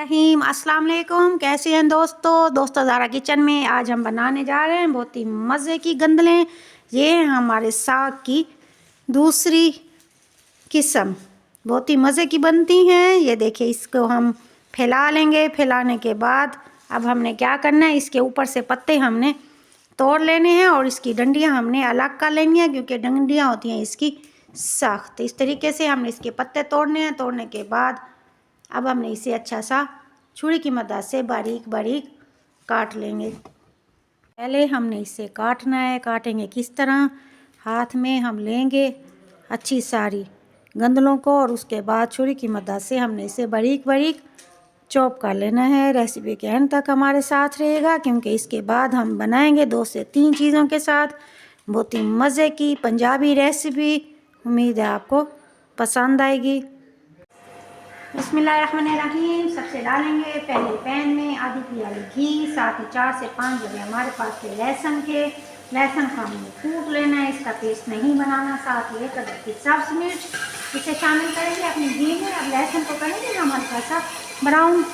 रहीम अस्सलाम वालेकुम। कैसे हैं दोस्तों ज़ारा किचन में आज हम बनाने जा रहे हैं बहुत ही मज़े की गंदलें। ये हैं हमारे साग की दूसरी किस्म, बहुत ही मज़े की बनती हैं। ये देखिए, इसको हम फैला लेंगे। फैलाने के बाद अब हमने क्या करना है, इसके ऊपर से पत्ते हमने तोड़ लेने हैं और इसकी डंडियाँ हमने अलग कर लेनी है, क्योंकि डंडियाँ होती हैं इसकी सख्त। इस तरीके से हमने इसके पत्ते तोड़ने हैं। तोड़ने के बाद अब हमने इसे अच्छा सा छुरी की मदद से बारीक बारीक काट लेंगे। पहले हमने इसे काटना है। काटेंगे किस तरह, हाथ में हम लेंगे अच्छी सारी गंदलों को और उसके बाद छुरी की मदद से हमने इसे बारीक बारीक चॉप कर लेना है। रेसिपी के एंड तक हमारे साथ रहेगा, क्योंकि इसके बाद हम बनाएंगे 2 से 3 चीज़ों के साथ बहुत ही मज़े की पंजाबी रेसिपी। उम्मीद है आपको पसंद आएगी। बिस्मिल्लाहिर्रहमानिर्रहीम। सबसे डालेंगे पहले पैन में आधी प्याली घी, साथ ही 4 से 5 जगह हमारे पास थे लहसुन के। लहसुन को हमने कूट लेना है, इसका पेस्ट नहीं बनाना। साथ ही 1 अदरक की सब्ज़ मिर्च इसे शामिल करेंगे अपने घी में। अब लहसुन को करेंगे हम हल्का सा ब्राउन।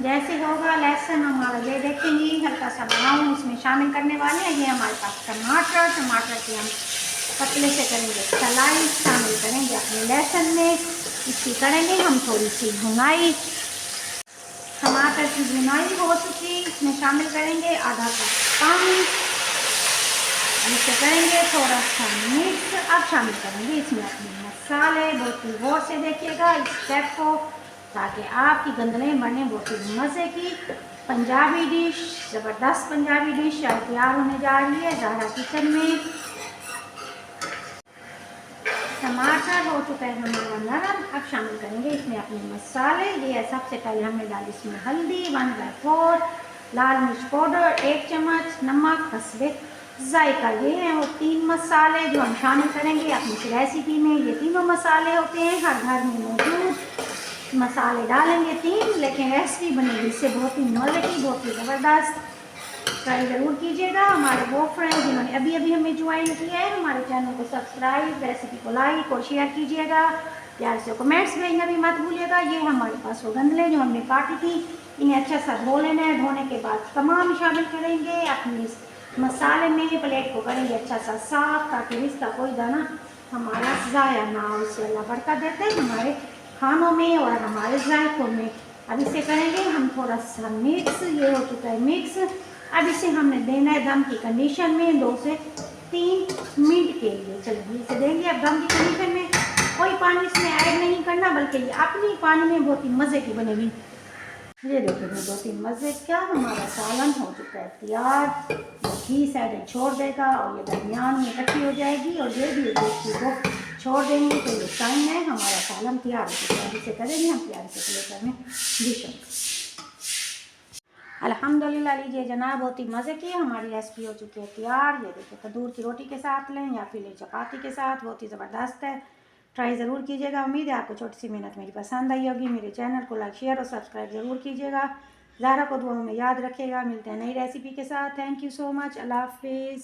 जैसे होगा लहसुन हमारा, ये देखेंगे हल्का सा ब्राउन, इसमें शामिल करने वाले हैं ये हमारे पास टमाटर की हम पतले से करेंगे स्लाइस, शामिल करेंगे अपने लहसुन में। इसकी करेंगे हम थोड़ी सी भुनाई। टमाटर की भुनाई हो चुकी, इसमें शामिल करेंगे आधा कप पानी। इसे करेंगे थोड़ा सा मिक्स। अब शामिल करेंगे इसमें अपने मसाले। बहुत ही गौर से देखिएगा इस स्टेप को, ताकि आपकी गंदलें बने बहुत ही मज़े की पंजाबी डिश, ज़बरदस्त पंजाबी डिश तैयार होने जा रही है ज़ारा किचन में। टमाटर हो चुका है हमारा नरम। अब शामिल करेंगे इसमें अपने मसाले। ये है सबसे पहले हमने डाली इसमें हल्दी 1/4, लाल मिर्च पाउडर 1 चम्मच, नमक हस्बे जायका। ये हैं वो 3 मसाले जो हम शामिल करेंगे अपनी इस रेसिपी में। ये तीनों मसाले होते हैं हर घर में मौजूद। मसाले डालेंगे 3, लेकिन रेसिपी बनेगी इससे बहुत ही मज़े की, बहुत ही ज़बरदस्त। ट्राई ज़रूर कीजिएगा। हमारे वो फ्रेंड जिन्होंने अभी अभी हमें ज्वाइन किया है, हमारे चैनल को सब्सक्राइब, रेसिपी को लाइक और शेयर कीजिएगा। प्यार से कमेंट्स भेजना भी मत भूलिएगा। ये हमारे पास वो गंदलें जो हमने काटी थी, इन्हें अच्छा सा धो लेना है। धोने के बाद तमाम शामिल करेंगे अपने इस मसाले में। प्लेट को करेंगे अच्छा सा साफ, ताकि इसका कोई दाना हमारा ज़ाया ना हो। इससे अल्लाह बरकत देते हैं हमारे खानों में और हमारे जायकों में। अब इसे करेंगे हम थोड़ा सा मिक्स। ये हो चुका है मिक्स। अब इसे हमने देना है दम की कंडीशन में 2 से 3 मिनट के लिए। चलिए इसे देंगे अब दम की कंडीशन में। कोई पानी इसमें ऐड नहीं करना, बल्कि ये अपनी पानी में बहुत ही मज़े की बनेगी। ये देखिए बहुत ही मज़े का हमारा सालन हो चुका है तैयार। घी साइड छोड़ देगा और ये दरमियान में इकट्ठी हो जाएगी और ये भी घी को छोड़ देंगे, तो ये टाइम है हमारा सालन तैयार हो चुका है। इसे करेंगे हम तैयार से प्लेटर में डिश। अल्हम्दुलिल्लाह, लीजिए जनाब, बहुत ही मज़े की हमारी रेसिपी हो चुकी है तैयार। ये देखिए तंदूर की रोटी के साथ लें या फिर चपाती के साथ, बहुत ही ज़बरदस्त है। ट्राई ज़रूर कीजिएगा। उम्मीद है आपको छोटी सी मेहनत मेरी पसंद आई होगी। मेरे चैनल को लाइक शेयर और सब्सक्राइब ज़रूर कीजिएगा। ज़ारा को दुआओं में याद रखिएगा। मिलते हैं नई रेसिपी के साथ। Thank you so much. अल्लाह हाफिज़।